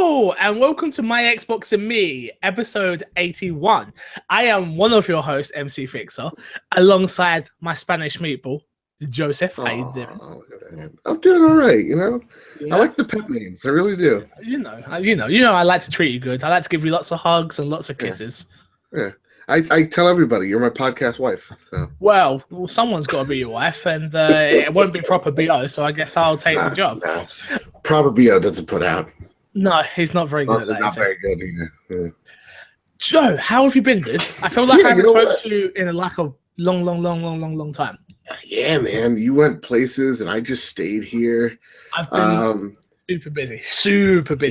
Hello and welcome to My Xbox and Me, episode 81. I am one of your hosts, MC Fixer, alongside my Spanish meatball, Joseph. How you doing? I'm doing all right, Yeah. I like the pet names. I really do. You know, I like to treat you good. I like to give you lots of hugs and lots of kisses. Yeah. I tell everybody you're my podcast wife. So well someone's got to be your wife, and it won't be proper BO, so I guess I'll take the job. Nah. Proper BO doesn't put out. No, he's not very good at that. Not very good either. Yeah. Joe, how have you been, dude? I feel like I haven't spoken to you in a long time. Yeah, man. You went places and I just stayed here. I've been super busy.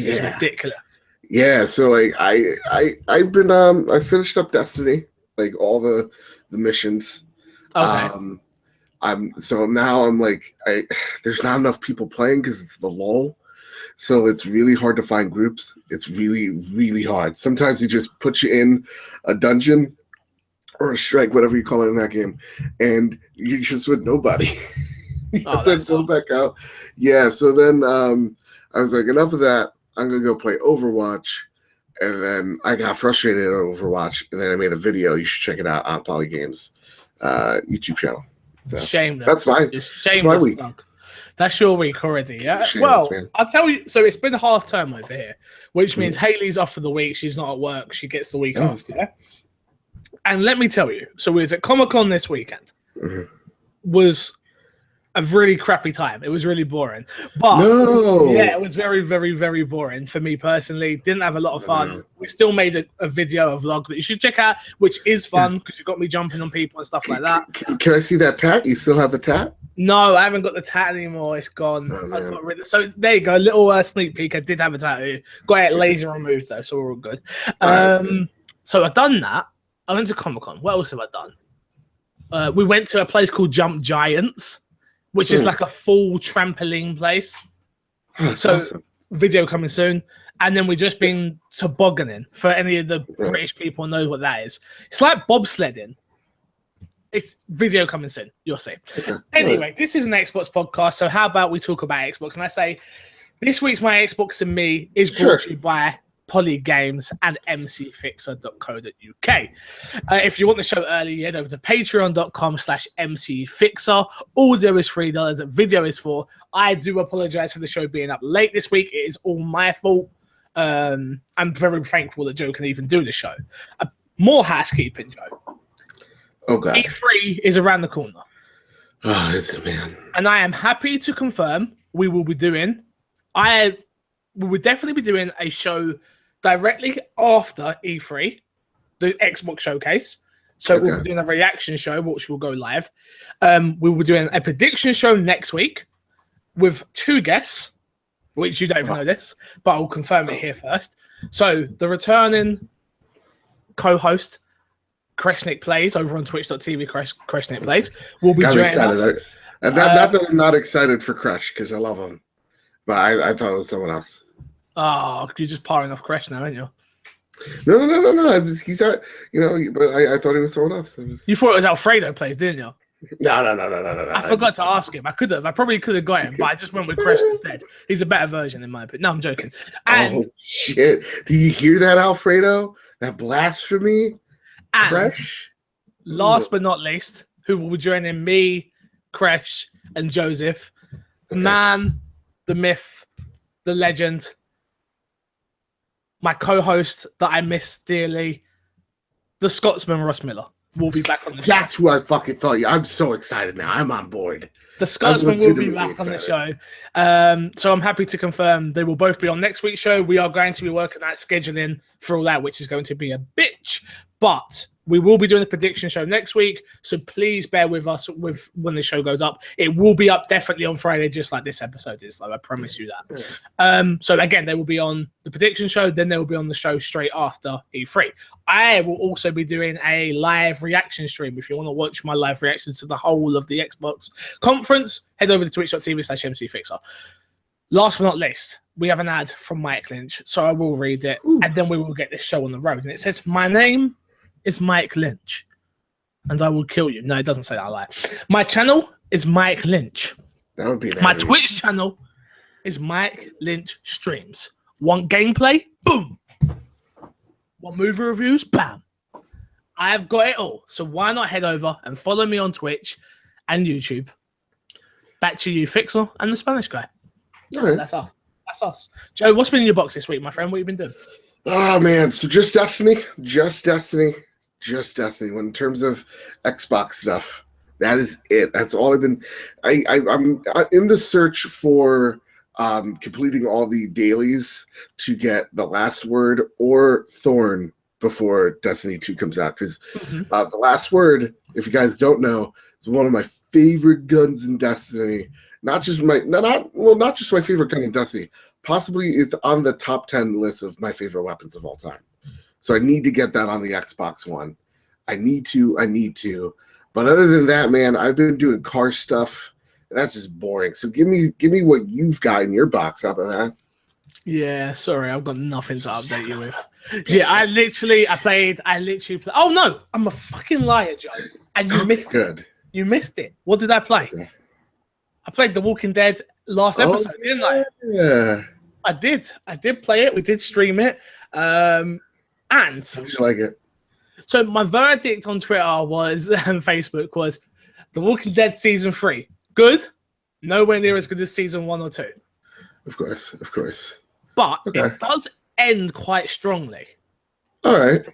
Yeah. It's ridiculous. Yeah, so like I've been I finished up Destiny, like all the missions. Okay. I'm like there's not enough people playing because it's the lull. So it's really hard to find groups. It's really, really hard. Sometimes he just puts you in a dungeon or a strike, whatever you call it in that game, and you're just with nobody. Then go back out. Yeah, so then I was like, enough of that. I'm going to go play Overwatch. And then I got frustrated at Overwatch, and then I made a video. You should check it out on Polygames YouTube channel. So shameless. That's my week. That's your week already, yeah? Shameless, man. I'll tell you, so it's been half term over here, which means Haley's off for the week. She's not at work. She gets the week off, yeah? And let me tell you, so we was at Comic-Con this weekend. Was a really crappy time. It was really boring. But yeah, it was very, very, very boring for me personally. Didn't have a lot of fun. We still made a video, a vlog that you should check out, which is fun because you got me jumping on people and stuff like that. Can I see that tat? You still have the tat? No, I haven't got the tat anymore. It's gone. I got rid of. So there you go. A little sneak peek. I did have a tattoo. Got it laser removed though, so we're all good. So I've done that. I went to Comic-Con. What else have I done? We went to a place called Jump Giants, which is like a full trampoline place. So awesome. Video coming soon. And then we've just been tobogganing. For any of the British people know what that is. It's like bobsledding. It's video coming soon. You'll see. Anyway, this is an Xbox podcast. So how about we talk about Xbox? And I say, this week's My Xbox and Me is brought to you by Polygames and mcfixer.co.uk. If you want the show early, head over to patreon.com/mcfixer. Audio is $3. Video is $4. I do apologize for the show being up late this week. It is all my fault. I'm very thankful that Joe can even do the show. More housekeeping, Joe. Oh, God. E3 is around the corner. Oh, is it, man? And I am happy to confirm we will be doing... We would definitely be doing a show directly after E3, the Xbox showcase. So we'll be doing a reaction show, which will go live. We will be doing a prediction show next week with 2 guests, which you don't even know this, but I'll confirm it here first. So the returning co-host, Kreshnik Plays, over on twitch.tv, Kreshnik Plays, will be joining us. And not that I'm not excited for Crash, because I love him. But I thought it was someone else. Oh, you're just parring off Crash now, aren't you? No. He's not, but I thought it was someone else. You thought it was Alfredo Plays, didn't you? No. I forgot to ask him. I probably could have got him, but I just went with Crash instead. He's a better version in my opinion. No, I'm joking. And, shit. Do you hear that, Alfredo? That blasphemy? Crash? Last but not least, who will be joining me, Crash, and Joseph. The man, the myth, the legend, my co-host that I miss dearly, the Scotsman Ross Miller, will be back on the show. That's who I fucking thought you. I'm so excited now. I'm on board. The Scotsman will be back on the show. So I'm happy to confirm they will both be on next week's show. We are going to be working at scheduling for all that, which is going to be a bitch. But we will be doing a prediction show next week, so please bear with us with when the show goes up. It will be up definitely on Friday, just like this episode is. Like I promise you that. So again, they will be on the prediction show, then they will be on the show straight after E3. I will also be doing a live reaction stream. If you want to watch my live reactions to the whole of the Xbox conference, head over to twitch.tv/mcfixer. Last but not least, we have an ad from Mike Lynch, so I will read it, and then we will get this show on the road. And it says, "My name is Mike Lynch, and I will kill you." No, it doesn't say that. I lie. My channel is Mike Lynch. That would be my Twitch channel is Mike Lynch Streams. Want gameplay? Boom. Want movie reviews? Bam. I've got it all. So why not head over and follow me on Twitch and YouTube? Back to you, Fixer and the Spanish guy. Right. That's us. That's us. Joe, what's been in your box this week, my friend? What have you been doing? Oh, man. So just Destiny. When in terms of Xbox stuff, that is it. That's all I've been. I'm in the search for completing all the dailies to get the Last Word or Thorn before Destiny 2 comes out. Because the Last Word, if you guys don't know, is one of my favorite guns in Destiny. Not just my favorite gun in Destiny. Possibly it's on the top 10 list of my favorite weapons of all time. So I need to get that on the Xbox One. I need to. But other than that, man, I've been doing car stuff, and that's just boring. So give me what you've got in your box. How about that? Yeah, sorry, I've got nothing to update you with. Yeah, I literally played. Oh no, I'm a fucking liar, Joe. And you missed it. You missed it. What did I play? Yeah. I played The Walking Dead last episode, didn't I? Yeah. I did play it. We did stream it. And how did you like it? So my verdict on Twitter was and Facebook was The Walking Dead season 3. Good. Nowhere near as good as season 1 or 2. Of course. But it does end quite strongly. All right.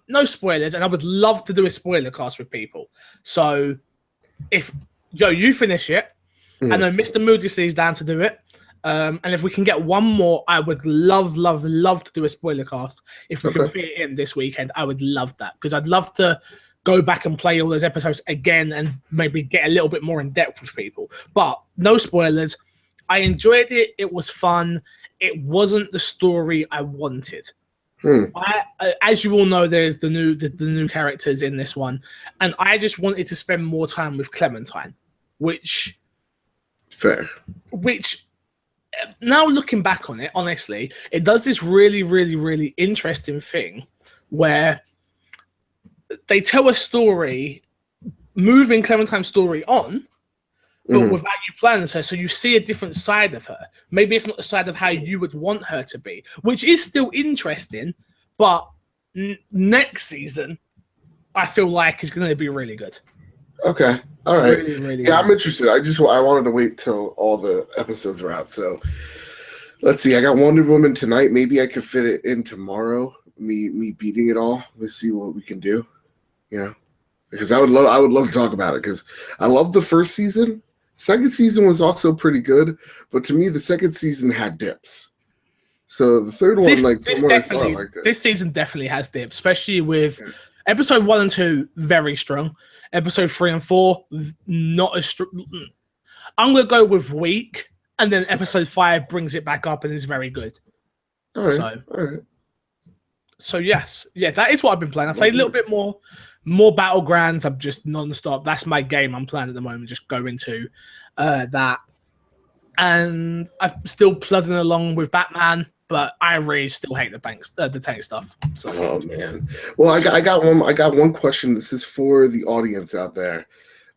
No spoilers, and I would love to do a spoiler cast with people. So if Joe, you finish it, and then Mr. Moody is down to do it. And if we can get one more, I would love to do a spoiler cast. If we can fit it in this weekend, I would love that, because I'd love to go back and play all those episodes again and maybe get a little bit more in depth with people. But no spoilers. I enjoyed it. It was fun. It wasn't the story I wanted. As you all know, there's the new characters in this one, and I just wanted to spend more time with Clementine, which now looking back on it, honestly, it does this really, really, really interesting thing where they tell a story, moving Clementine's story on, but without you planning her. So you see a different side of her. Maybe it's not the side of how you would want her to be, which is still interesting, but next season, I feel like is going to be really good. Okay. All right. Really, really yeah, I'm interested. I wanted to wait till all the episodes are out. So let's see. I got Wonder Woman tonight. Maybe I could fit it in tomorrow. Me beating it all. Let's see what we can do. You know, because I would love to talk about it, because I love the first season. Second season was also pretty good, but to me, the second season had dips. So the third one, this season definitely has dips, especially with episode 1 and 2, very strong. Episode 3 and 4, not as strong. I'm gonna go with weak, and then episode 5 brings it back up and is very good. All right. So yes, that is what I've been playing. I played a little bit more Battlegrounds. I'm just non-stop. That's my game I'm playing at the moment. Just go into that, and I'm still plugging along with Batman. But I really still hate the tank stuff. So. Oh man. Well, I got one question. This is for the audience out there.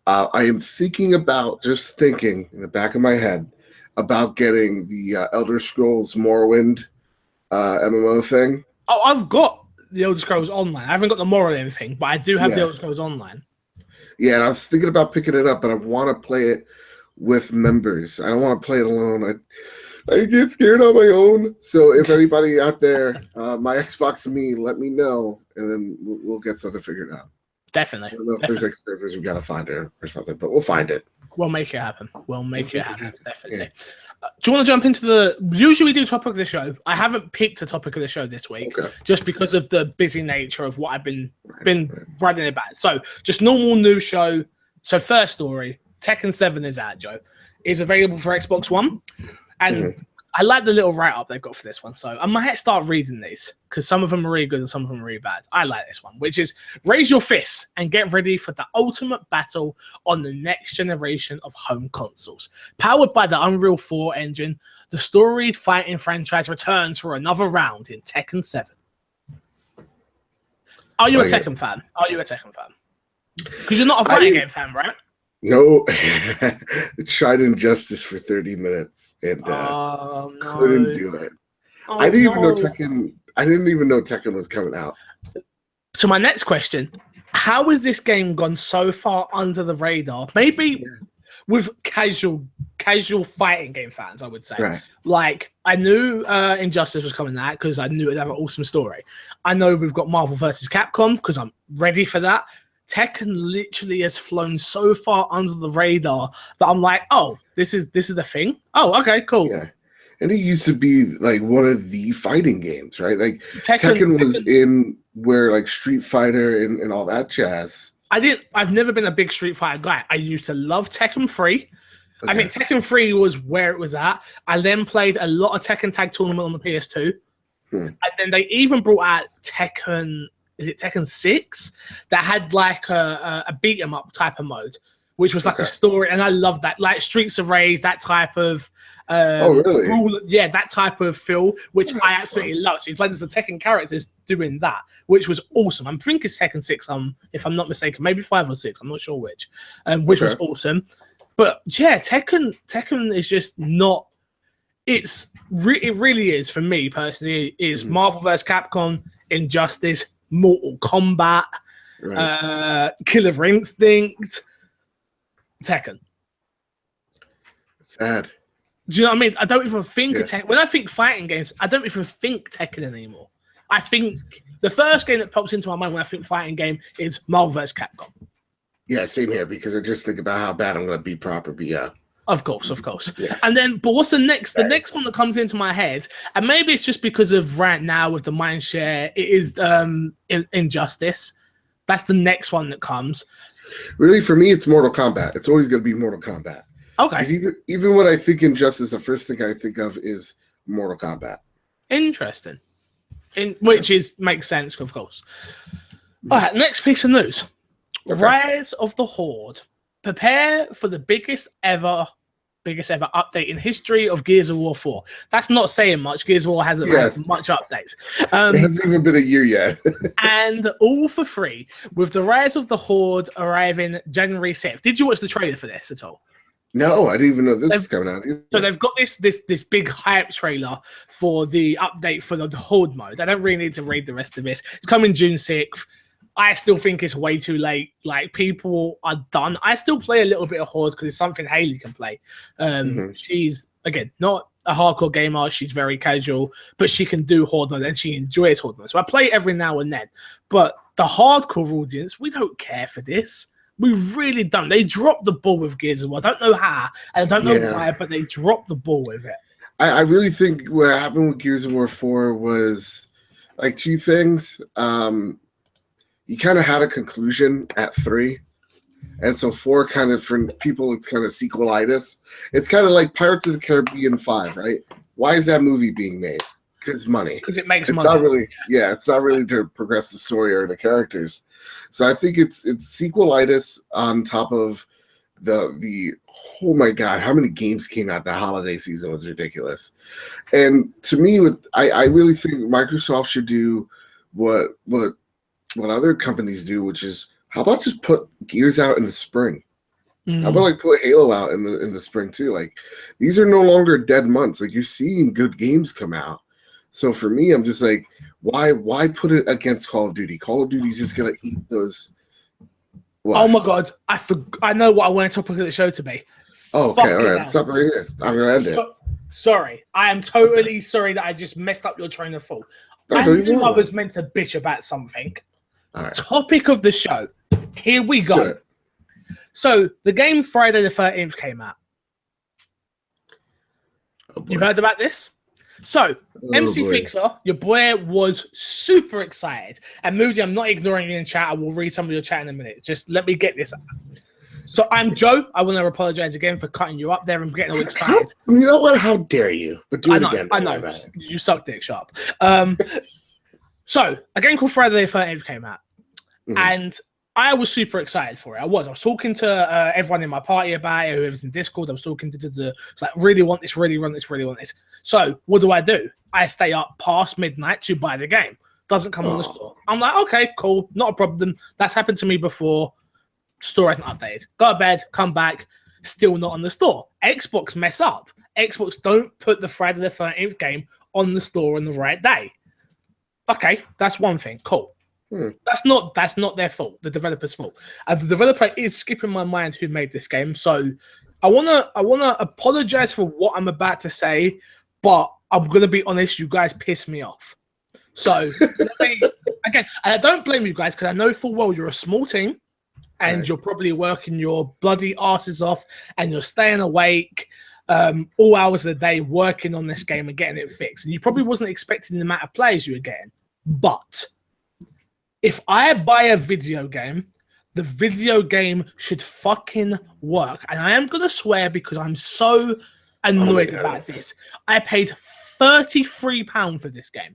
I am thinking in the back of my head about getting the Elder Scrolls Morrowind MMO thing. Oh, I've got the Elder Scrolls Online. I haven't got the Morrowind anything, but I do have the Elder Scrolls Online. Yeah, and I was thinking about picking it up, but I want to play it with members. I don't want to play it alone. I get scared on my own. So if anybody out there, my Xbox and me, let me know, and then we'll get something figured out. Definitely. I don't know if there's like servers we gotta find it or something, but we'll find it. We'll make it happen. Definitely. Yeah. Do you want to jump into the? Usually we do topic of the show. I haven't picked a topic of the show this week, just because of the busy nature of what I've been writing about. So just normal news show. So first story: Tekken 7 is out, Joe. It's available for Xbox One. And I like the little write-up they've got for this one. So I might start reading these, because some of them are really good and some of them are really bad. I like this one, which is raise your fists and get ready for the ultimate battle on the next generation of home consoles. Powered by the Unreal 4 engine, the storied fighting franchise returns for another round in Tekken 7. Are you a Tekken fan? Because you're not a fighting game fan, right? No, tried Injustice for 30 minutes and couldn't do it. I didn't even know Tekken. I didn't even know Tekken was coming out. So my next question: how has this game gone so far under the radar? Maybe with casual fighting game fans, I would say. Right. Like I knew Injustice was coming out because I knew it'd have an awesome story. I know we've got Marvel vs. Capcom because I'm ready for that. Tekken literally has flown so far under the radar that I'm like, oh, this is the thing. Oh, okay, cool. Yeah. And it used to be like one of the fighting games, right? Like Tekken was in where like Street Fighter and all that jazz. I've never been a big Street Fighter guy. I used to love Tekken 3. Okay. I think Tekken 3 was where it was at. I then played a lot of Tekken Tag Tournament on the PS2. And then they even brought out Tekken, is it Tekken 6? That had like a beat 'em up type of mode, which was like a story. And I love that. Like Streets of Rage, that type of really? Yeah, that type of feel, which I absolutely love. So you played as the Tekken characters doing that, which was awesome. I think it's Tekken 6, if I'm not mistaken, maybe 5 or 6, I'm not sure which, which was awesome. But yeah, Tekken is just not. It really is for me personally. Is Marvel vs. Capcom, Injustice, Mortal Kombat, Killer Instinct, Tekken. Sad. Do you know what I mean? I don't even think of Tekken. When I think fighting games, I don't even think Tekken anymore. I think the first game that pops into my mind when I think fighting game is Marvel vs. Capcom. Yeah, same here, because I just think about how bad I'm going to be proper BL. Of course. Yeah. And then, but what's the next? The next one that comes into my head, and maybe it's just because of right now with the mindshare, it is Injustice. That's the next one that comes. Really, for me, it's Mortal Kombat. It's always going to be Mortal Kombat. Okay. Even when I think Injustice, the first thing I think of is Mortal Kombat. Interesting. Which makes sense, of course. All right, next piece of news. Okay. Rise of the Horde. Prepare for the biggest ever update in history of Gears of War 4. That's not saying much. Gears of War hasn't had much updates. It hasn't even been a year yet. And all for free, with the Rise of the Horde arriving January 6th. Did you watch the trailer for this at all? No, I didn't even know this was coming out. So they've got this big hype trailer for the update for the Horde mode. I don't really need to read the rest of this. It's coming June 6th. I still think it's way too late. Like, people are done. I still play a little bit of Horde because it's something Haley can play. She's, again, not a hardcore gamer. She's very casual, but she can do Horde mode and she enjoys Horde mode. So I play every now and then. But the hardcore audience, we don't care for this. We really don't. They dropped the ball with Gears of War. I don't know how, and I don't know why, but they dropped the ball with it. I really think what happened with Gears of War 4 was like two things. You kind of had a conclusion at 3. And so 4 kind of, for people, it's kind of sequelitis. It's kind of like Pirates of the Caribbean 5, right? Why is that movie being made? Because money. Because it makes money. Not really, it's not really to progress the story or the characters. So I think it's sequelitis on top of the oh my god, how many games came out that holiday season was ridiculous. And to me, I really think Microsoft should do what other companies do, which is, how about just put Gears out in the spring? How about like put Halo out in the spring too? Like, these are no longer dead months. Like, you're seeing good games come out. So for me, I'm just like, why put it against Call of Duty? Call of Duty's just gonna eat those. What? Oh my god, I know what I want to topic of the show to be. Oh, okay, all right, stop right here. I'm gonna end it. Sorry, I am totally sorry that I just messed up your train of thought. I knew I was meant to bitch about something. All right. Topic of the show. Here we go. Good. So the game Friday the 13th came out. Oh, you heard about this? So MC Fixer, your boy, was super excited. And Moody, I'm not ignoring you in chat. I will read some of your chat in a minute. Just let me get this. So I'm Joe. I want to apologize again for cutting you up there and getting all excited. You know what? How dare you? But do it again. I know. You suck dick sharp. So a game called Friday the 13th came out. And I was super excited for it. I was talking to everyone in my party about it, whoever's in Discord. I was talking to it's like, really want this, really want this, really want this. So what do? I stay up past midnight to buy the game. Doesn't come on the store. I'm like, okay, cool, not a problem. That's happened to me before. Store hasn't updated. Go to bed, come back, still not on the store. Xbox mess up Xbox don't put the Friday the 13th game on the store on the right day. Okay, that's one thing. Cool. That's not their fault, the developer's fault. And the developer is skipping my mind who made this game. So I wanna apologize for what I'm about to say, but I'm gonna be honest, you guys piss me off. So again, and I don't blame you guys because I know full well you're a small team and you're probably working your bloody asses off and you're staying awake all hours of the day working on this game and getting it fixed. And you probably wasn't expecting the amount of players you were getting. But if I buy a video game, the video game should fucking work. And I am going to swear because I'm so annoyed about this. I paid £33 for this game.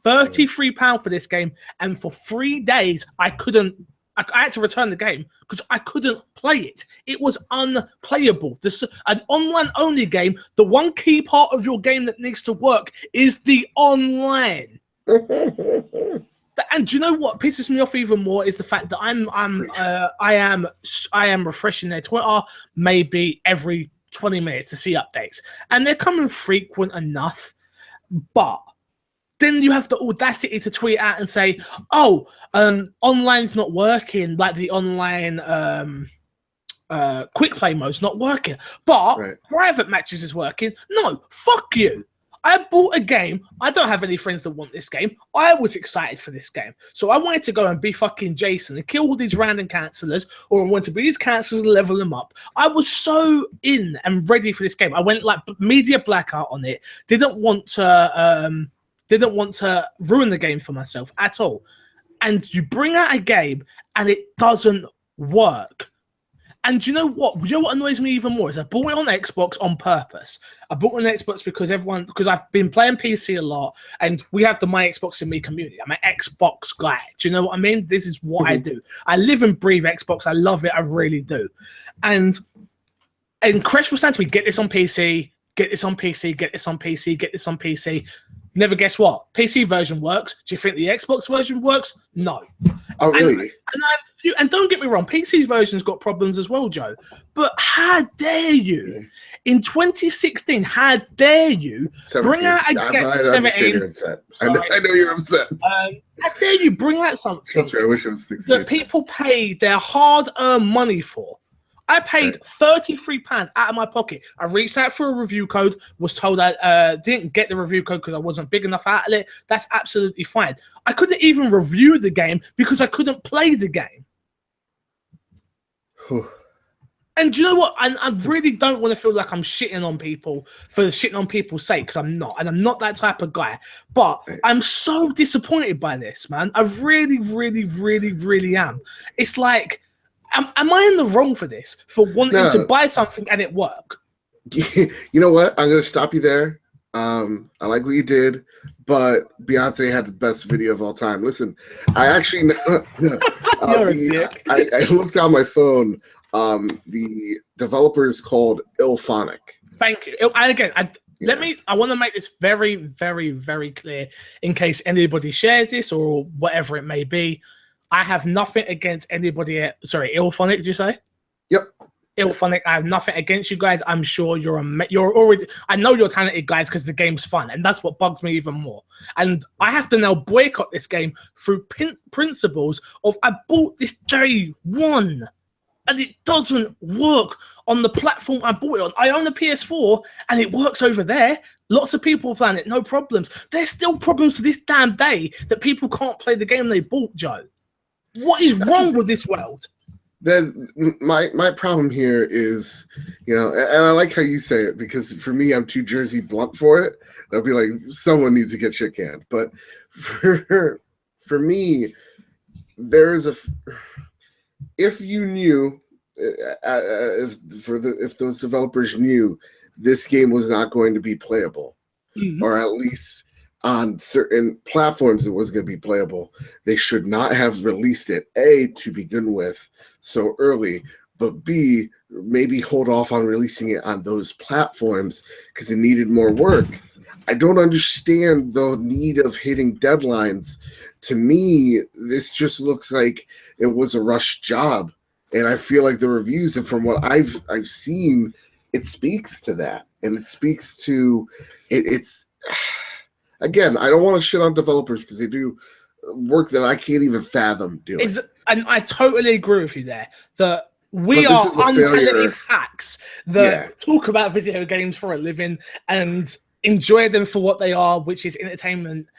£33 for this game. And for 3 days, I had to return the game because I couldn't play it. It was unplayable. This an online-only game. The one key part of your game that needs to work is the online. And do you know what pisses me off even more is the fact that I am refreshing their Twitter maybe every 20 minutes to see updates, and they're coming frequent enough. But then you have the audacity to tweet out and say, "Oh, online's not working, like the online quick play mode's not working, but private matches is working." No, fuck you. I bought a game. I don't have any friends that want this game. I was excited for this game. So I wanted to go and be fucking Jason and kill all these random cancellers, or I wanted to be these cancellers and level them up. I was so in and ready for this game. I went like media blackout on it. Didn't want to ruin the game for myself at all. And you bring out a game and it doesn't work. And you know what? You know what annoys me even more is I bought it on Xbox on purpose. I bought it on Xbox because I've been playing PC a lot, and we have the My Xbox and Me community. I'm an Xbox guy. Do you know what I mean? This is what I do. I live and breathe Xbox. I love it. I really do. And Crash was saying to me, "Get this on PC. Get this on PC. Get this on PC. Get this on PC." Never guess what? PC version works. Do you think the Xbox version works? No. Oh, really? And don't get me wrong, PC's version's got problems as well, Joe. But how dare you, in 2016, how dare you bring out a game, 17. I know you're upset. How dare you bring out something Trust me, I wish it was 16. that people pay their hard-earned money for? I paid £33 out of my pocket. I reached out for a review code, was told I didn't get the review code because I wasn't big enough out of it. That's absolutely fine. I couldn't even review the game because I couldn't play the game. And do you know what? I really don't want to feel like I'm shitting on people for shitting on people's sake, because I'm not. And I'm not that type of guy. But I'm so disappointed by this, man. I really, really, really, really am. It's like, am I in the wrong for this? For wanting to buy something and it work? You know what? I'm going to stop you there. I like what you did, but Beyonce had the best video of all time. Listen, I actually I looked on my phone. The developer is called Ilphonic. Thank you. And again, I want to make this very, very, very clear in case anybody shares this or whatever it may be. I have nothing against anybody. Sorry, Ilphonic, did you say? Yep. Ilphonic, I have nothing against you guys. I'm sure you're already. I know you're talented guys because the game's fun, and that's what bugs me even more. And I have to now boycott this game through principles of I bought this day one, and it doesn't work on the platform I bought it on. I own a PS4, and it works over there. Lots of people playing it, no problems. There's still problems to this damn day that people can't play the game they bought, Joe. What is wrong with this world? Then my problem here is, and I like how you say it, because for me, I'm too Jersey blunt for it. They'll be like, someone needs to get shit canned. But for me, if you knew, if those developers knew this game was not going to be playable, or at least on certain platforms it was going to be playable, they should not have released it, A, to begin with, so early, but B, maybe hold off on releasing it on those platforms because it needed more work. I don't understand the need of hitting deadlines. To me, this just looks like it was a rushed job, and I feel like the reviews, and from what I've seen, it speaks to that. and it speaks to it's again, I don't want to shit on developers because they do work that I can't even fathom doing. And I totally agree with you there that we But are this is a untalented failure. hacks that talk about video games for a living and enjoy them for what they are, which is entertainment.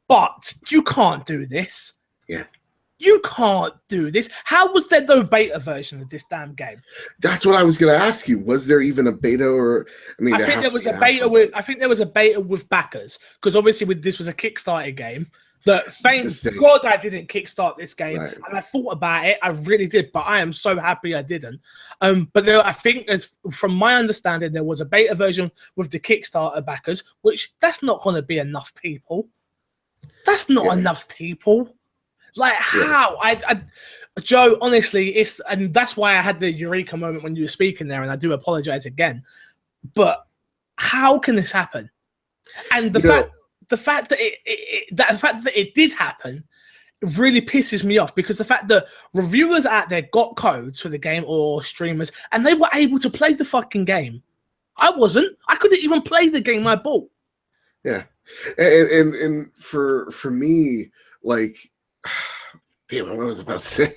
But you can't do this. Yeah. You can't do this. How was there no beta version of this damn game? That's what I was going to ask you. Was there even a beta, or I think there was a beta with. I think there was a beta with backers because obviously this was a Kickstarter game. That thank God I didn't kickstart this game, and I thought about it. I really did, but I am so happy I didn't. But there, I think, from my understanding, there was a beta version with the Kickstarter backers, which that's not going to be enough people. That's not enough people. Like how Joe, honestly, and that's why I had the eureka moment when you were speaking there, and I do apologize again. But how can this happen? And the fact that it did happen really pisses me off, because the fact that reviewers out there got codes for the game or streamers and they were able to play the fucking game. I wasn't. I couldn't even play the game I bought. Yeah, and for me, like. Damn, what I was about to say.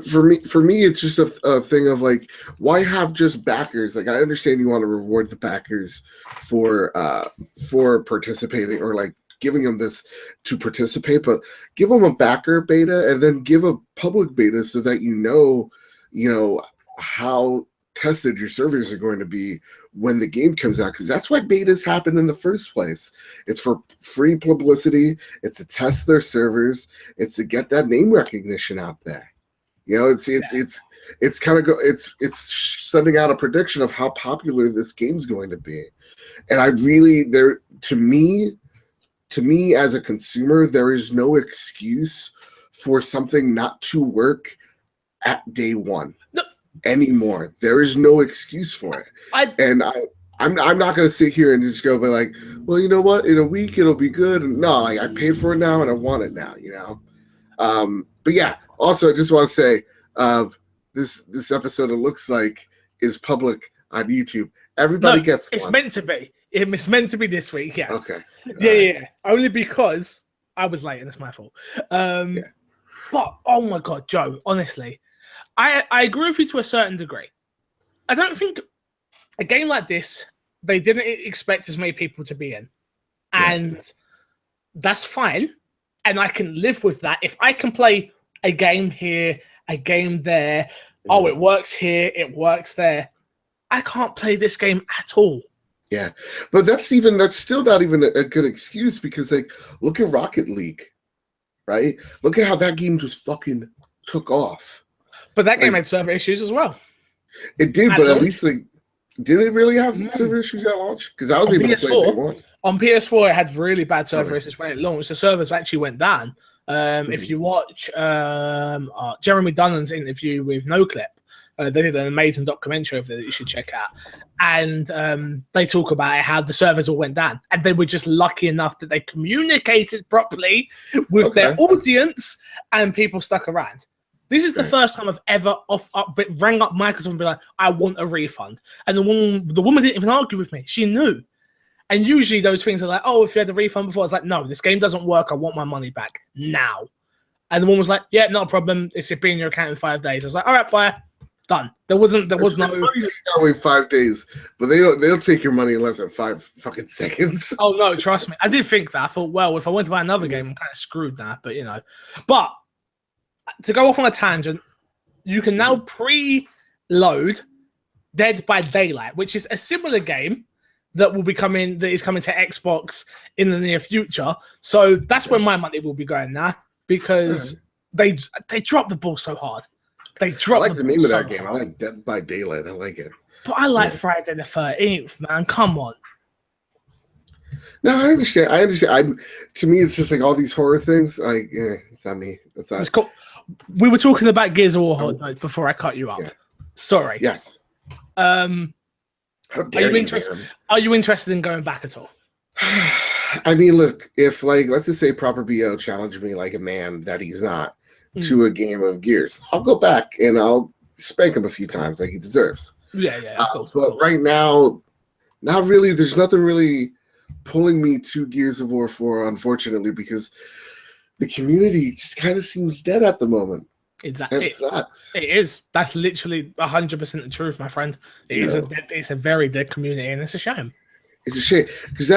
For me, it's just a thing of like, why have just backers? Like, I understand you want to reward the backers for participating or like giving them this to participate, but give them a backer beta and then give a public beta so that you know how tested your servers are going to be when the game comes out, because that's why betas happen in the first place. It's for free publicity. It's to test their servers. It's to get that name recognition out there. It's kind of it's sending out a prediction of how popular this game's going to be. And I really to me as a consumer, there is no excuse for something not to work at day one. No. Anymore. There is no excuse for it. I'm not going to sit here and just go, but like, well, you know what? In a week it'll be good. And no, like, I paid for it now and I want it now. But yeah. Also, I just want to say, this episode, it looks like, is public on YouTube. Everybody gets one. It's meant to be. It's meant to be this week. Yes. Okay. Yeah. Only because I was late and it's my fault. But oh my God, Joe, honestly. I agree with you to a certain degree. I don't think a game like this, they didn't expect as many people to be in. And that's fine. And I can live with that. If I can play a game here, a game there, oh, it works here, it works there. I can't play this game at all. Yeah. But that's still not even a good excuse, because like, look at Rocket League, right? Look at how that game just fucking took off. But that game had server issues as well. It did, but at least like, did it really have server issues at launch? Because I was able to play day one. On PS4, it had really bad server issues when it launched. The servers actually went down. If you watch Jeremy Dunnan's interview with NoClip, they did an amazing documentary of it that you should check out. And they talk about how the servers all went down. And they were just lucky enough that they communicated properly with their audience and people stuck around. This is the first time I've ever rang up Microsoft and be like, I want a refund. And the woman didn't even argue with me. She knew. And usually those things are like, oh, if you had a refund before, it's like, no, this game doesn't work. I want my money back now. And the woman was like, yeah, not a problem. It's be in your account in 5 days. I was like, all right, bye. Done. There was no. You gotta wait 5 days, but they'll take your money in less than 5 fucking seconds. Oh no, trust me. I did think that. I thought, well, if I went to buy another game, I'm kind of screwed now. But but to go off on a tangent, you can now pre-load Dead by Daylight, which is a similar game that is coming to Xbox in the near future. So that's where my money will be going now, because they dropped the ball so hard. I like the name of that game. I like Dead by Daylight. I like it. But I like Friday the 13th, man. Come on. No, I understand. To me, it's just like all these horror things. Like, it's not me. It's cool. We were talking about Gears of War Hot Note before I cut you up. Yeah. Sorry. Yes. Are you interested in going back at all? I mean, look, if like, let's just say Proper BO challenged me like a man that he's not to a game of Gears, I'll go back and I'll spank him a few times like he deserves. Yeah, of course. But right now, not really. There's nothing really pulling me to Gears of War 4, unfortunately, because the community just kind of seems dead at the moment. Exactly. It sucks. It is. That's literally 100% the truth, my friend. It's a very dead community, and it's a shame. It's a shame because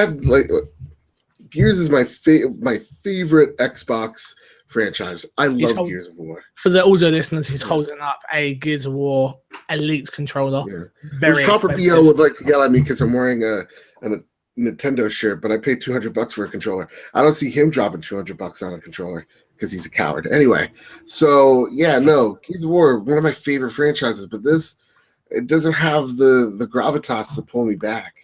Gears is my favorite Xbox franchise. I love Gears of War. For the audio listeners, he's holding up a Gears of War Elite controller. Yeah. Very proper expensive. BL would like to yell at me because I'm wearing a Nintendo shirt, but I paid $200 for a controller. I don't see him dropping $200 on a controller because he's a coward. Anyway, so yeah, no, Gears of War, one of my favorite franchises, but it doesn't have the gravitas to pull me back.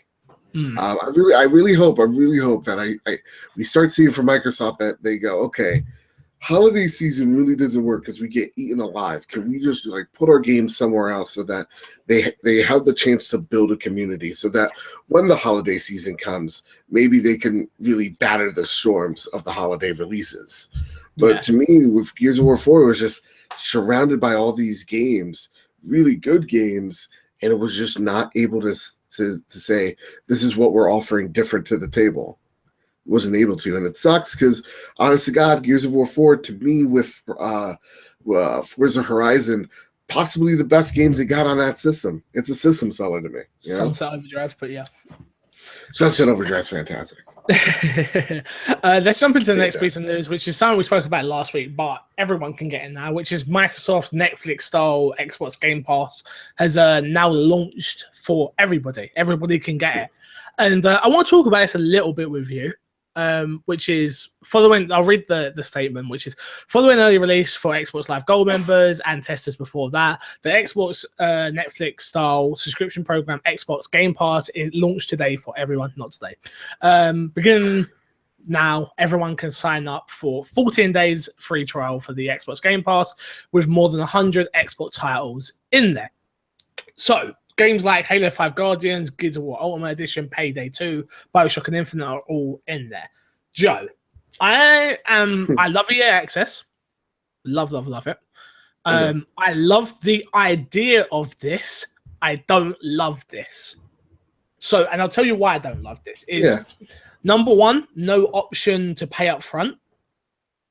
I really hope that we start seeing from Microsoft that they go, okay, holiday season really doesn't work because we get eaten alive. Can we just put our games somewhere else so that they have the chance to build a community so that when the holiday season comes, maybe they can really batter the storms of the holiday releases. But to me, with Gears of War 4, it was just surrounded by all these games, really good games, and it was just not able to say, this is what we're offering different to the table. Wasn't able to, and it sucks because, honest to God, Gears of War 4 to me with Forza Horizon, possibly the best games they got on that system. It's a system seller to me. Sunset Overdrive, but yeah. Sunset Overdrive's fantastic. Let's jump into the next piece of news, which is something we spoke about last week, but everyone can get in now, which is Microsoft's Netflix-style Xbox Game Pass has now launched for everybody. Everybody can get it. And I want to talk about this a little bit with you. Which is following, I'll read the statement, which is following early release for Xbox Live Gold members and testers before that, the Xbox Netflix style subscription program Xbox Game Pass is launched today for everyone, not today. Beginning now, everyone can sign up for 14 days free trial for the Xbox Game Pass with more than 100 Xbox titles in there. So, games like Halo 5 Guardians, Gears of War Ultimate Edition, Payday 2, BioShock and Infinite are all in there. Joe, I love EA Access. Love it. I love the idea of this. I don't love this. So, and I'll tell you why I don't love this. Number one, no option to pay up front,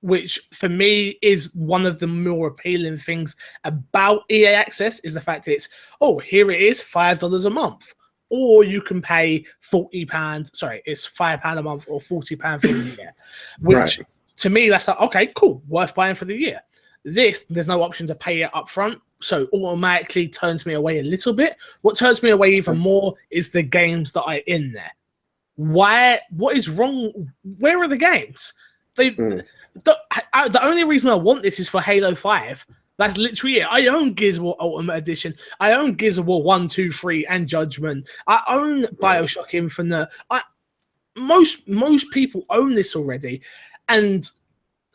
which for me is one of the more appealing things about EA Access is the fact it's, here it is, $5 a month. Or you can pay £40, it's £5 a month or £40 for the year. Which to me, that's like, okay, cool, worth buying for the year. There's no option to pay it up front, so automatically turns me away a little bit. What turns me away even more is the games that are in there. What is wrong? Where are the games? The only reason I want this is for Halo 5. That's literally it. I own Gears of War Ultimate Edition. I own Gears of War 1, 2, 3, and Judgment. I own BioShock Infinite. Most people own this already. And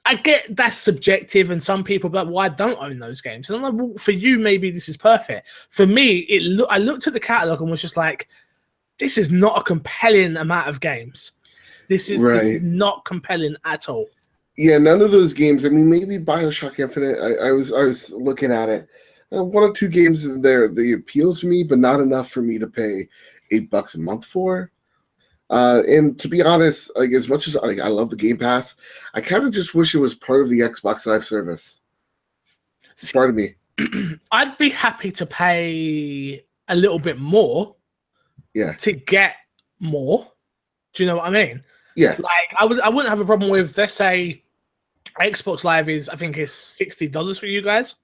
I get that's subjective, and some people are like, well, I don't own those games. And I'm like, well, for you, maybe this is perfect. For me, I looked at the catalog and was just like, this is not a compelling amount of games. This is not compelling at all. Yeah, none of those games. I mean, maybe BioShock Infinite. I was looking at it. One or two games in there, they appeal to me, but not enough for me to pay $8 a month for. And to be honest, as much as I love the Game Pass, I kind of just wish it was part of the Xbox Live service. It's part of me. I'd be happy to pay a little bit more. Yeah. To get more. Do you know what I mean? Yeah. I wouldn't have a problem with, let's say, Xbox Live is, I think, is $60 for you guys.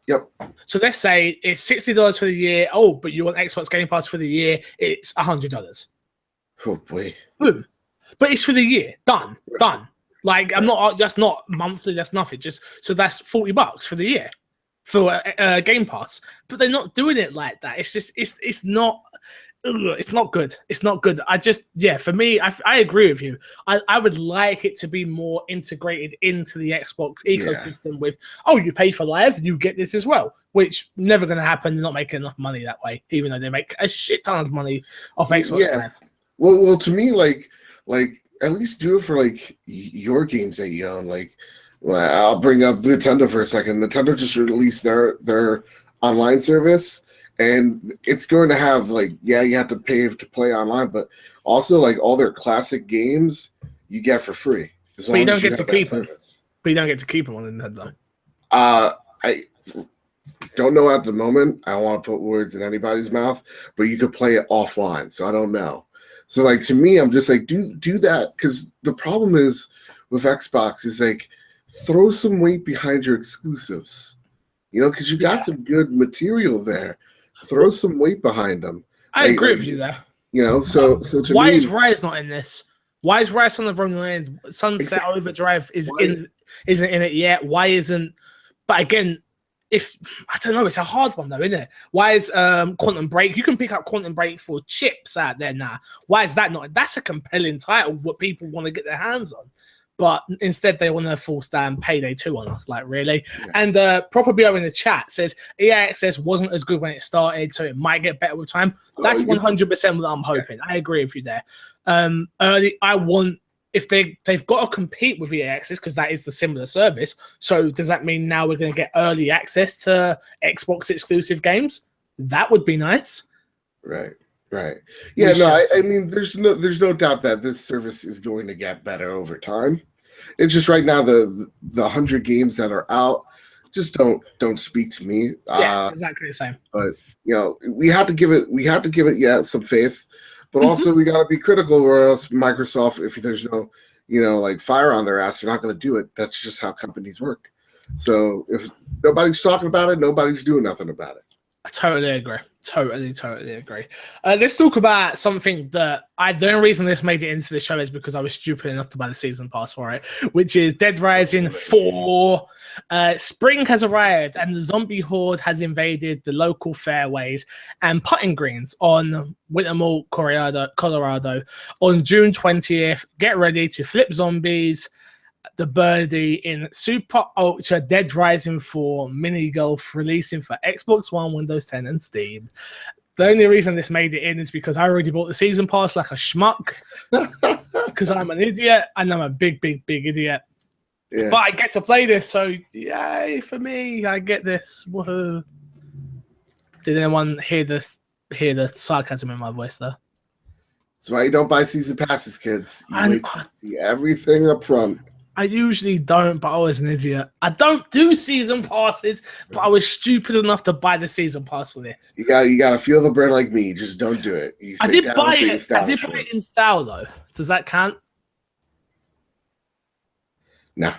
Yep. So let's say it's $60 for the year. Oh, but you want Xbox Game Pass for the year? It's $100. Oh boy. Boom. But it's for the year. Done. Done. That's not monthly. That's nothing. So that's $40 for the year for Game Pass. But they're not doing it like that. It's just it's not. It's not good. It's not good. For me, I agree with you. I would like it to be more integrated into the Xbox ecosystem with, you pay for Live, you get this as well, which never going to happen. They're not making enough money that way, even though they make a shit ton of money off Xbox Live. Well, to me, at least do it for your games that you own. I'll bring up Nintendo for a second. Nintendo just released their online service, and it's going to have like, yeah, you have to pay to play online, but also like all their classic games you get for free as But long you don't as you get to have that keep them. service. But you don't get to keep them on Nintendo. I don't know at the moment. I don't want to put words in anybody's mouth, but you could play it offline. So I don't know. So like to me, I'm just like, do that, because the problem is with Xbox is like throw some weight behind your exclusives, you know, because you got some good material there. Throw some weight behind them. I agree with you there. You know, so to why me, is Rise not in this? Why is Rise on the wrong line? Sunset Overdrive isn't in it yet. Why isn't? But again, if I don't know, it's a hard one though, isn't it? Why is Quantum Break? You can pick up Quantum Break for chips out there now. Why is that not? That's a compelling title. What people want to get their hands on. But instead, they want to force down Payday 2 on us. Like, really? Yeah. And Proper BO in the chat says EA Access wasn't as good when it started, so it might get better with time. That's 100% what I'm hoping. I agree with you there. Early, I want, if they've got to compete with EA Access, because that is the similar service. So does that mean now we're going to get early access to Xbox exclusive games? That would be nice. Right. Yeah, no, I mean, there's no doubt that this service is going to get better over time. It's just right now the 100 games that are out just don't speak to me. Yeah, exactly the same. But you know, we have to give it some faith, but also we got to be critical, or else Microsoft, if there's no like fire on their ass, they're not going to do it. That's just how companies work. So if nobody's talking about it, nobody's doing nothing about it. I totally agree. Totally agree. Let's talk about something that the only reason this made it into the show is because I was stupid enough to buy the season pass for it, which is Dead Rising 4. Spring has arrived and the zombie horde has invaded the local fairways and putting greens on Wintermore, Colorado on June 20th. Get ready to flip zombies. The birdie in Super Ultra Dead Rising 4 mini golf releasing for Xbox One, Windows 10, and Steam. The only reason this made it in is because I already bought the season pass like a schmuck because I'm an idiot and I'm a big idiot. Yeah. But I get to play this, so yay for me! I get this. Woohoo! Did anyone hear the sarcasm in my voice there? That's why you don't buy season passes, kids. You wait to see everything up front. I usually don't, but I was an idiot. I don't do season passes, but I was stupid enough to buy the season pass for this. You gotta feel the bread like me. Just don't do it. I did buy it in style though. Does that count? No.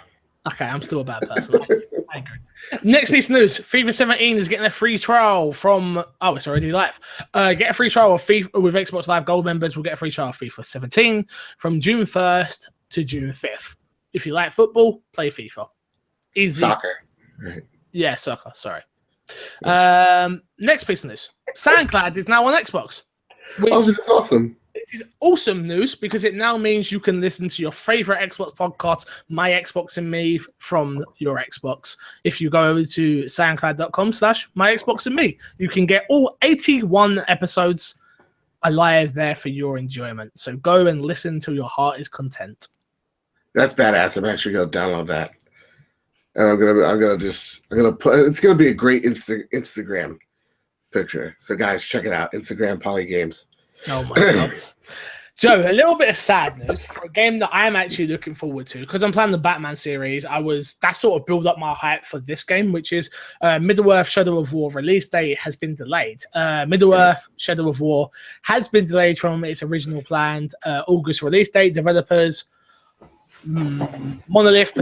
Okay, I'm still a bad person. I agree. Next piece of news: FIFA 17 is getting a free trial from. Oh, it's already live. Get a free trial of FIFA with Xbox Live Gold members. Will get a free trial of FIFA 17 from June 1st to June 5th. If you like football, play FIFA. Easy. Soccer. Right. Yeah, soccer. Sorry. Next piece of news: SoundCloud is now on Xbox. This is awesome. It is awesome news because it now means you can listen to your favorite Xbox podcast, My Xbox and Me, from your Xbox. If you go over to soundcloud.com/My Xbox and Me, you can get all 81 episodes alive there for your enjoyment. So go and listen till your heart is content. That's badass. I'm actually gonna download that, and I'm gonna put. It's gonna be a great Instagram picture. So guys, check it out. Instagram Polygames. Oh my god, Joe! A little bit of sad news for a game that I am actually looking forward to because I'm playing the Batman series. That sort of build up my hype for this game, which is Middle-earth: Shadow of War release date has been delayed. Middle-earth: Shadow of War has been delayed from its original planned August release date. Developers. Monolith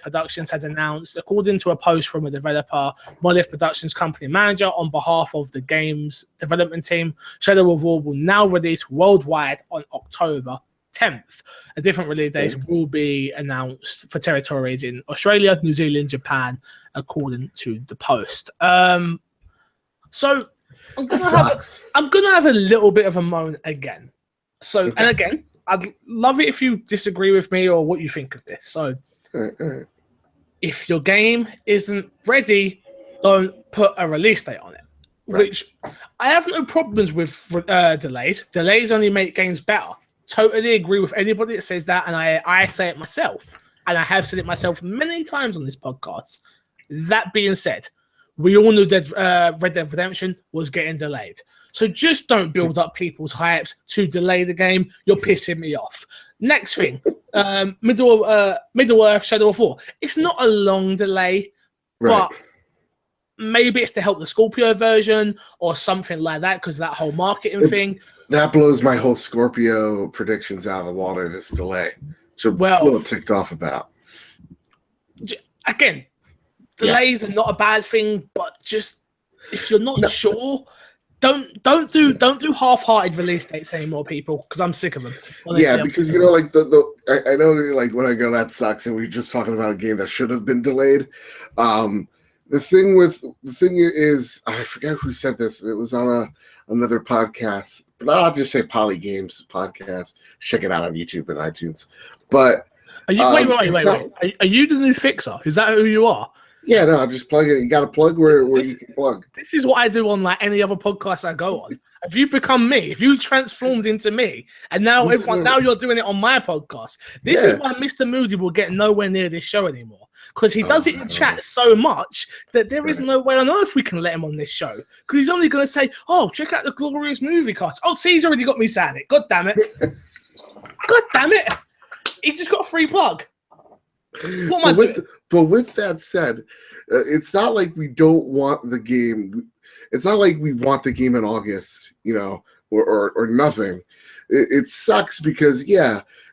Productions has announced, according to a post from a developer, Monolith Productions company manager, on behalf of the game's development team, Shadow of War will now release worldwide on October 10th. A different release date will be announced for territories in Australia, New Zealand, Japan, according to the post. So I'm gonna have a little bit of a moan again. So and again, I'd love it if you disagree with me or what you think of this. So, if your game isn't ready, don't put a release date on it. Right. Which I have no problems with delays. Delays only make games better. Totally agree with anybody that says that, and I say it myself. And I have said it myself many times on this podcast. That being said, we all knew that Red Dead Redemption was getting delayed. So just don't build up people's hypes to delay the game. You're pissing me off. Next thing, Middle Earth Shadow of War. It's not a long delay, but maybe it's to help the Scorpio version or something like that because of that whole marketing thing. That blows my whole Scorpio predictions out of the water, this delay. So, well, a little ticked off about. Again, delays are not a bad thing, but just if you're not sure, don't do half-hearted release dates anymore, people, because I'm sick of them. Honestly, yeah, because you know, like I know, like when I go, that sucks, and we're just talking about a game that should have been delayed. The thing is, I forget who said this. It was on another podcast, but I'll just say Poly Games podcast. Check it out on YouTube and iTunes. But wait. Are you the new Fixer? Is that who you are? Yeah, no, just plug it. You got to plug where you can plug. This is what I do on like any other podcast I go on. If you become me, if you transformed into me, and now you're doing it on my podcast. This is why Mr. Moody will get nowhere near this show anymore, because he does it in chat so much that there is no way on earth we can let him on this show, because he's only going to say, "Oh, check out the glorious movie cast." Oh, see, he's already got me saying it. God damn it! God damn it! He just got a free plug. What am I doing? But with that said, it's not like we don't want the game. It's not like we want the game in August, you know, or nothing. It sucks because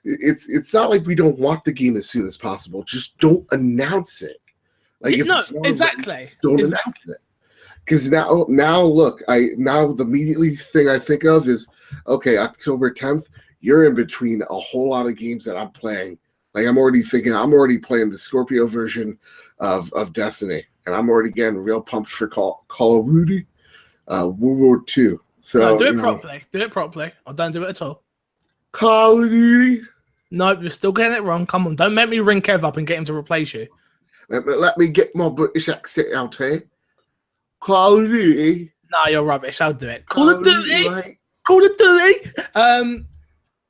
it's not like we don't want the game as soon as possible. Just don't announce it. Like exactly. Don't announce it. Because now look, the immediately thing I think of is, okay, October 10th. You're in between a whole lot of games that I'm playing. Like I'm already playing the Scorpio version of Destiny, and I'm already getting real pumped for Call of Duty, World War II. So no, do it properly. Do it properly, or don't do it at all. Call of Duty. No, you're still getting it wrong. Come on, don't make me ring Kev up and get him to replace you. Let me get my British accent out here. Call of Duty. No, you're rubbish. I'll do it. Call of Duty. Right? Call of Duty.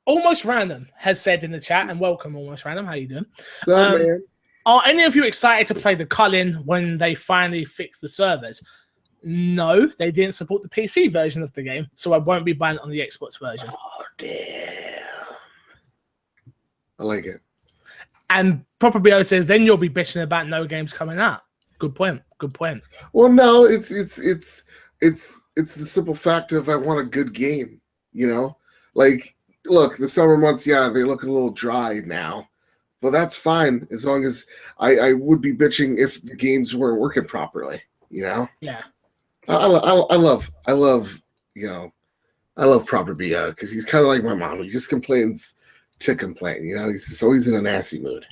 Almost Random has said in the chat, and welcome, Almost Random. How you doing? Man. Are any of you excited to play the Cullen when they finally fix the servers? No, they didn't support the PC version of the game, so I won't be buying it on the Xbox version. Oh, damn. I like it. And Proper BO says, then you'll be bitching about no games coming out. Good point. Good point. Well, no, it's the simple fact of I want a good game, you know? Like, look, the summer months, they look a little dry now, but that's fine as long as I would be bitching if the games weren't working properly, you know? Yeah. I love Proper BO because he's kind of like my mom. He just complains to complain, you know? He's just always in a nasty mood.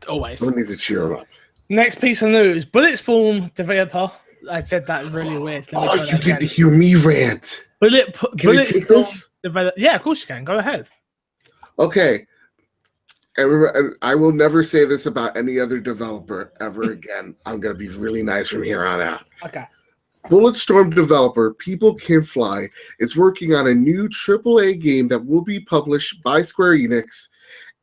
Always. Someone needs to cheer him up. Next piece of news, Bulletstorm developer. I said that really weird. You get to hear me rant. Bulletstorm developer. Yeah, of course you can. Go ahead. Okay. I will never say this about any other developer ever again. I'm going to be really nice from here on out. Okay. Bulletstorm developer People Can Fly is working on a new AAA game that will be published by Square Enix,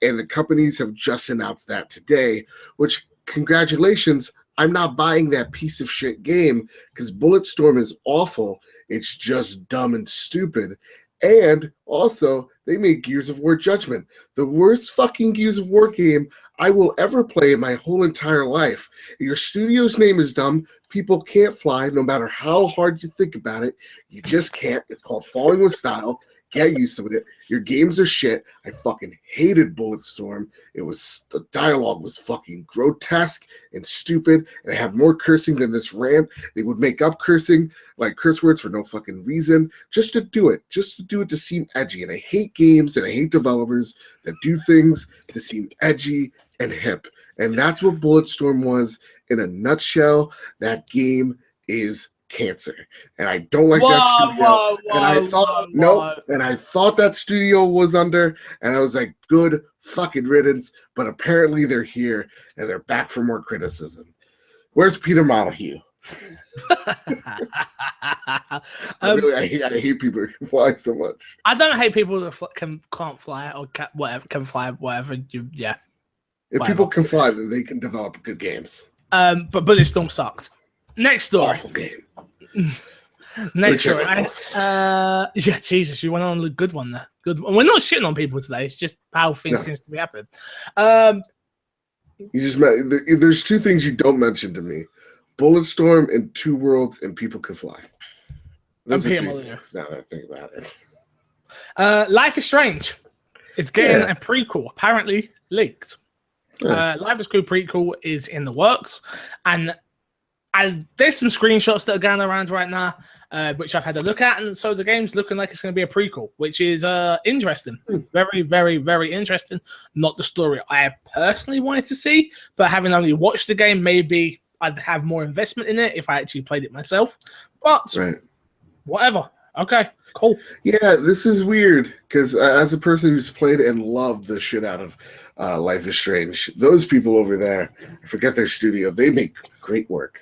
and the companies have just announced that today, which, congratulations, I'm not buying that piece of shit game because Bulletstorm is awful. It's just dumb and stupid. And also, they made Gears of War Judgment, the worst fucking Gears of War game I will ever play in my whole entire life. Your studio's name is dumb. People can't fly no matter how hard you think about it. You just can't. It's called Falling with Style. Get used to it. Your games are shit. I fucking hated Bulletstorm. The dialogue was fucking grotesque and stupid, and it had more cursing than this rant. They would make up cursing, like curse words for no fucking reason, just to do it to seem edgy. And I hate games and I hate developers that do things to seem edgy and hip. And that's what Bulletstorm was in a nutshell. That game is cancer, and I don't like that studio. And I thought that studio was under, and I was like, good fucking riddance. But apparently they're here and they're back for more criticism. Where's Peter Montague? I hate people who can fly so much. I don't hate people that can't fly or can fly whatever. If people can fly, then they can develop good games. But Bulletstorm sucked. Next story. Awful game. Next story. Yeah, Jesus, you went on a good one there. Good. We're not shitting on people today. It's just how things seems to be happening. You just there's two things you don't mention to me: Bulletstorm and Two Worlds, and People Can Fly. Those are three things. Now that I think about it. Life is Strange. It's getting a prequel, apparently leaked. Life is Cool prequel is in the works, and there's some screenshots that are going around right now, which I've had a look at, and so the game's looking like it's going to be a prequel, which is interesting. Very, very, very interesting. Not the story I personally wanted to see, but having only watched the game, maybe I'd have more investment in it if I actually played it myself. But whatever. Okay, cool. Yeah, this is weird because as a person who's played and loved the shit out of Life is Strange, those people over there, I forget their studio, they make great work.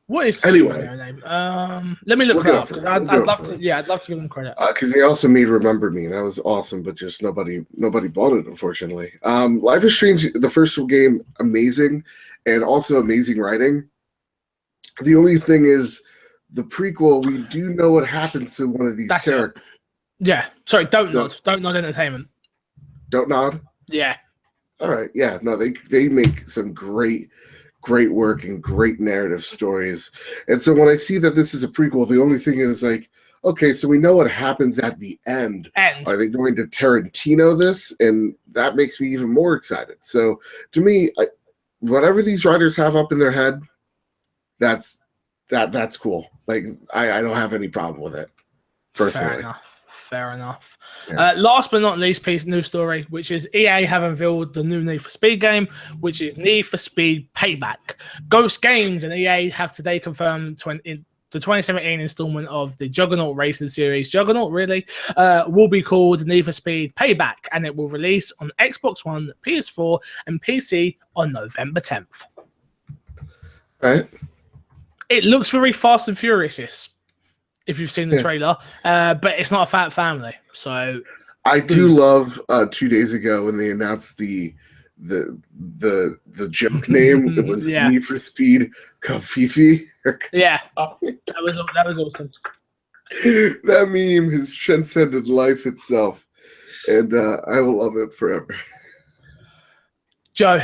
What is their name? Let me look it up. I'd love to give them credit. Because they also made Remember Me, and that was awesome, but just nobody bought it, unfortunately. Life is Strange, the first game, amazing, and also amazing writing. The only thing is, the prequel, we do know what happens to one of these characters. Yeah. Sorry, Don't Nod Entertainment. Don't Nod? Yeah. All right. Yeah. No, they make some great work and great narrative stories. And so when I see that this is a prequel, the only thing is like, okay, so we know what happens at the end. Are they going to Tarantino this? And that makes me even more excited. So to me, whatever these writers have up in their head, that's cool. Like I don't have any problem with it, personally. Fair enough. Yeah. Last but not least, news story, which is EA have unveiled the new Need for Speed game, which is Need for Speed Payback. Ghost Games and EA have today confirmed the 2017 installment of the Juggernaut racing series. Juggernaut, really, will be called Need for Speed Payback, and it will release on Xbox One, PS4, and PC on November 10th. All right. It looks very Fast and Furious, if you've seen the trailer, but it's not a Fat Family. So I do love 2 days ago when they announced the joke name. It was Need for Speed Kafifi. Yeah, that was awesome. That meme has transcended life itself, and I will love it forever. Joe.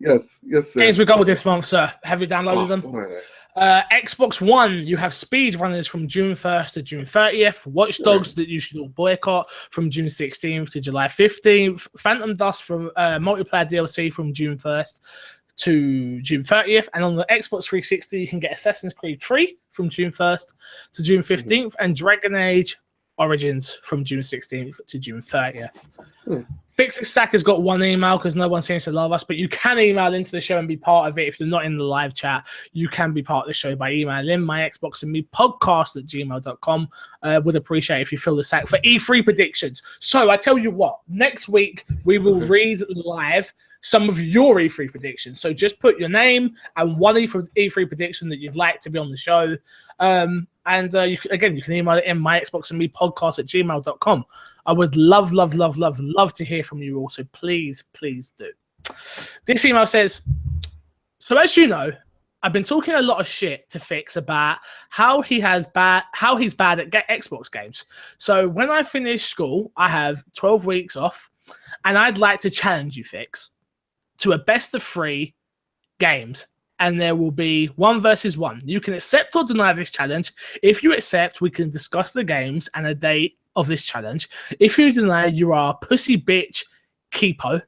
Yes, sir. Games we got this month, sir. Have you downloaded them? What are they? Xbox One, you have speedrunners from June 1st to June 30th. Watch Dogs that you should all boycott from June 16th to July 15th. Phantom Dust from multiplayer DLC from June 1st to June 30th. And on the Xbox 360, you can get Assassin's Creed 3 from June 1st to June 15th and Dragon Age Origins from June 16th to June 30th. Fixer Sack has got one email because no one seems to love us, but you can email into the show and be part of it. If you're not in the live chat, you can be part of the show by emailing my Xbox and me podcast@gmail.com. Would appreciate if you fill the sack for E3 predictions. So I tell you what, next week we will read live some of your E3 predictions. So just put your name and one E3 prediction that you'd like to be on the show. You can email it in my Xbox and me podcast@gmail.com. I would love to hear from you all. So please do. This email says, so as you know, I've been talking a lot of shit to Fix about how he's bad at Xbox games. So when I finish school, I have 12 weeks off, and I'd like to challenge you, Fix, to a best of 3 games. And there will be 1 versus 1. You can accept or deny this challenge. If you accept, we can discuss the games and a date of this challenge. If you deny, you are a pussy bitch, Keepo.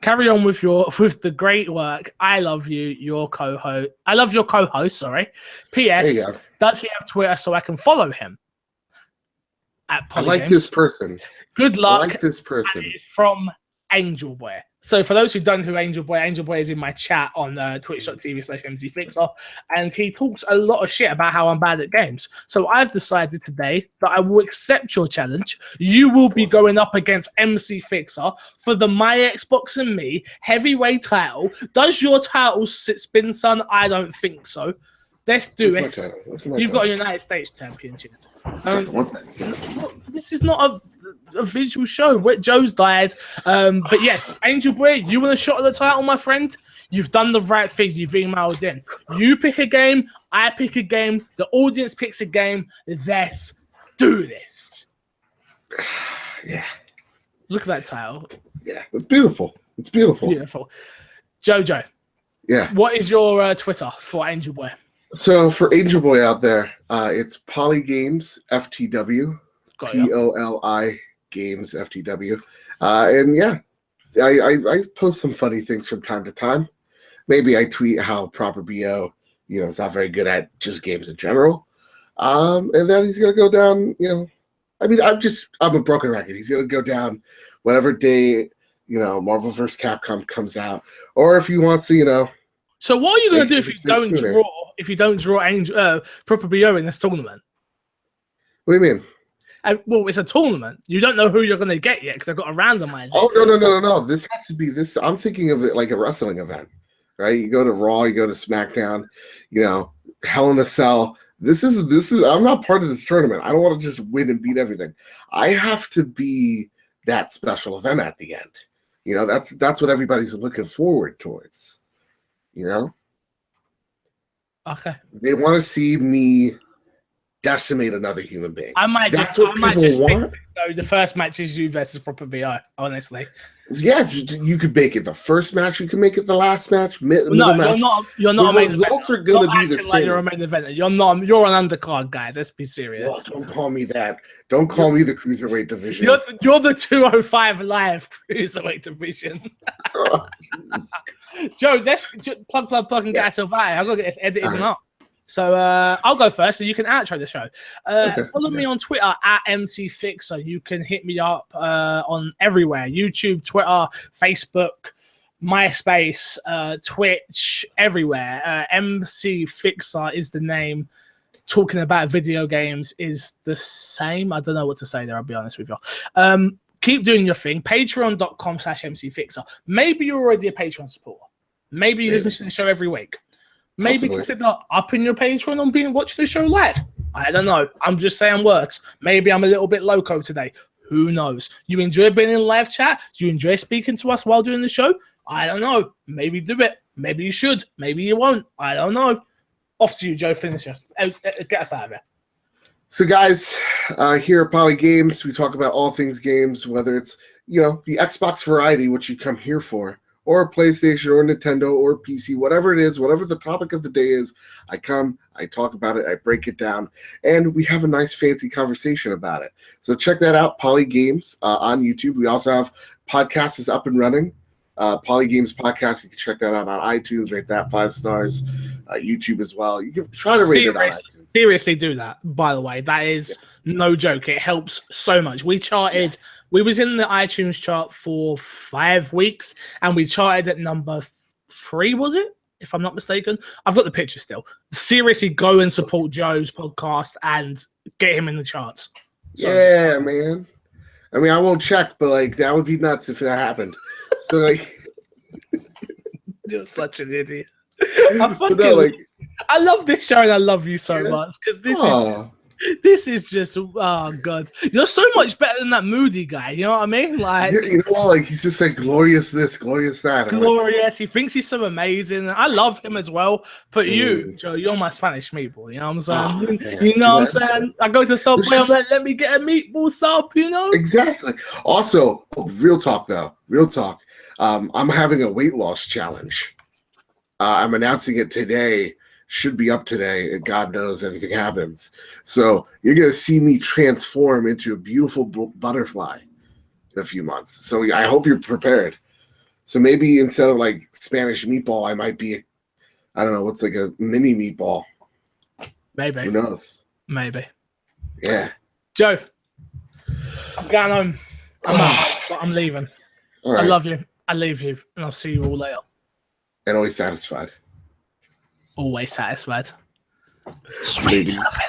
Carry on with the great work. I love you, your co-host. I love your co-host, sorry. P.S. Does he have Twitter so I can follow him? I like this person. Good luck. I like this person. It's from Angel Boy. So for those who don't know who Angel Boy is in my chat on twitch.tv/mzfixer, and he talks a lot of shit about how I'm bad at games. So I've decided today that I will accept your challenge. You will be going up against MC Fixer for the My Xbox and Me heavyweight title. Does your title spin, son? I don't think so. Let's do it. You've got a United States Championship. This is not a visual show. Joe's died. But yes, Angel Boy, you want a shot at the title, my friend? You've done the right thing. You've emailed in. You pick a game. I pick a game, the audience picks a game. Let's do this. Yeah. Look at that title. Yeah, it's beautiful. It's beautiful. Beautiful. Jojo. Yeah. What is your Twitter for Angel Boy? So for Angel Boy out there, it's Polygames FTW. POLI Games FTW. And yeah, I post some funny things from time to time. Maybe I tweet how Proper BO, is not very good at just games in general. And then he's gonna go down, I'm a broken record. He's gonna go down whatever day, Marvel vs. Capcom comes out. Or if he wants to, So what are you gonna do if you don't draw Angel Proper BO in this tournament? What do you mean? Well, it's a tournament. You don't know who you're going to get yet because I've got to randomize it. Oh, no. This has to be this. I'm thinking of it like a wrestling event, right? You go to Raw, you go to SmackDown, Hell in a Cell. This is. I'm not part of this tournament. I don't want to just win and beat everything. I have to be that special event at the end. That's what everybody's looking forward towards. Okay. They want to see me decimate another human being. I might just pick the first match is you versus Proper BO, honestly. Yeah, you could make it the first match. You can make it the last match. Middle match. You're not. The results are going to be the same. Like you're a main event. You're not. You're an undercard guy. Let's be serious. Well, don't call me that. Don't call me the cruiserweight division. You're the 205 live cruiserweight division. Oh, Joe, let's plug and get us over. I've got to get this edited and up. So I'll go first, so you can outro the show. Follow me on Twitter at MC Fixer. You can hit me up on everywhere: YouTube, Twitter, Facebook, MySpace, Twitch, everywhere. MC Fixer is the name. Talking about video games is the same. I don't know what to say there. I'll be honest with you. Keep doing your thing. Patreon.com/MC Fixer. Maybe you're already a Patreon supporter. Maybe you listen to the show every week. Maybe consider upping your Patreon on watching the show live. I don't know. I'm just saying words. Maybe I'm a little bit loco today. Who knows? You enjoy being in live chat? You enjoy speaking to us while doing the show? I don't know. Maybe do it. Maybe you should. Maybe you won't. I don't know. Off to you, Joe. Finish us. Get us out of here. So, guys, here at Poly Games, we talk about all things games, whether it's, the Xbox variety, which you come here for, or PlayStation or Nintendo or PC, whatever it is, whatever the topic of the day is, I come, I talk about it, I break it down, and we have a nice fancy conversation about it. So check that out, Poly Games on YouTube. We also have podcasts is up and running. Poly Games Podcast, you can check that out on iTunes, rate that 5 stars. YouTube as well. You can try to rate it on iTunes. Seriously do that, by the way. That is no joke. It helps so much. We was in the iTunes chart for 5 weeks, and we charted at number 3, was it? If I'm not mistaken. I've got the picture still. Seriously, go and support Joe's podcast and get him in the charts. So, yeah, man. I mean, I won't check, but, that would be nuts if that happened. So, You're such an idiot. I love this show and I love you so much because this is just god, you're so much better than that Moody guy. You know what I mean? He's just glorious this, glorious that. Glorious. He thinks he's so amazing. I love him as well. But you, Joe, you're my Spanish meatball. You know what I'm saying? You know what I'm saying? I go to Subway. I'm like, let me get a meatball sub. Exactly. Also, real talk though. Real talk. I'm having a weight loss challenge. I'm announcing it today. Should be up today, and God knows everything happens. So you're going to see me transform into a beautiful butterfly in a few months. So I hope you're prepared. So maybe instead of Spanish meatball, I might be, I don't know, what's a mini meatball. Maybe. Who knows? Maybe. Yeah. Joe, I'm going home. I'm out, but I'm leaving. All right. I love you. I leave you, and I'll see you all later. And always satisfied. Always satisfied. Sweet loving.